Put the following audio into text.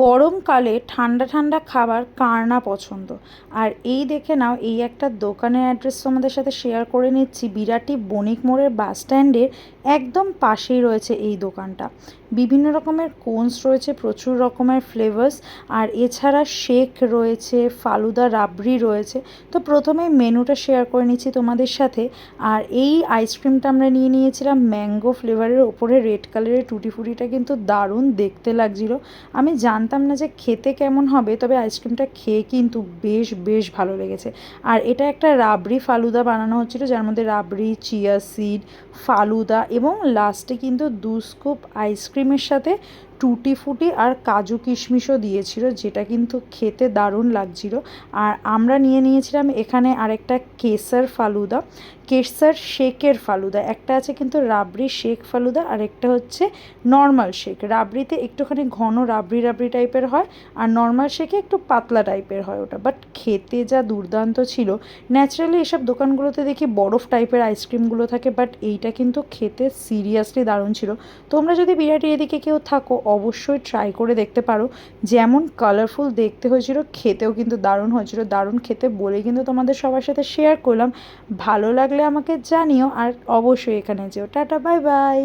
গরমকালে ঠান্ডা ঠান্ডা খাবার কার না পছন্দ। আর এই দেখে নাও, এই একটা দোকানের অ্যাড্রেস তোমাদের সাথে শেয়ার করে নিচ্ছি। বিরাটি বণিক মোড়ের বাস স্ট্যান্ডের একদম পাশেই রয়েছে এই দোকানটা। বিভিন্ন রকমের কোনস রয়েছে, প্রচুর রকমের ফ্লেভার্স, আর এছাড়া শেক রয়েছে, ফালুদা রাবড়ি রয়েছে। তো প্রথমে মেনুটা শেয়ার করে নিচ্ছি তোমাদের সাথে। আর এই আইসক্রিমটা আমরা নিয়ে নিয়েছিলাম ম্যাঙ্গো ফ্লেভারের, ওপরে রেড কালারের টুটি ফুটিটা কিন্তু দারুণ দেখতে লাগছিল। আমি জানতাম না যে খেতে কেমন হবে, তবে আইসক্রিমটা খেয়ে কিন্তু বেশ বেশ ভালো লেগেছে। আর এটা একটা রাবড়ি ফালুদা বানানো হচ্ছিলো, যার মধ্যে রাবড়ি, চিয়া সিড, ফালুদা এবং লাস্টে কিন্তু 2 স্কুপ আইসক্রিমের সাথে টুটি ফুটি আর কাজু কিশমিশও দিয়েছিল, যেটা কিন্তু খেতে দারুণ লাগছিল। আর আমরা নিয়ে নিয়েছিলাম এখানে আরেকটা কেসার ফালুদা, কেসার শেকের ফালুদা। একটা আছে কিন্তু রাবড়ি শেক ফালুদা, আর একটা হচ্ছে নর্মাল শেক। রাবড়িতে একটুখানি ঘন রাবড়ি রাবড়ি টাইপের হয়, আর নর্মাল শেকে একটু পাতলা টাইপের হয় ওটা। বাট খেতে যা দুর্দান্ত ছিল। ন্যাচারালি এসব দোকানগুলোতে দেখি বরফ টাইপের আইসক্রিমগুলো থাকে, বাট এইটা কিন্তু খেতে সিরিয়াসলি দারুণ ছিল। তোমরা যদি বিরাটি এদিকে কেউ থাকো, অবশ্যই ট্রাই করে দেখতে পারো। যেমন কালারফুল দেখতে হয়েছিল, খেতেও কিন্তু দারুণ হয়েছিল। দারুণ খেতে বলে কিন্তু তোমাদের সবার সাথে শেয়ার করলাম। ভালো লাগলে আমাকে জানিও, আর অবশ্যই এখানে যেও। Tata, bye bye.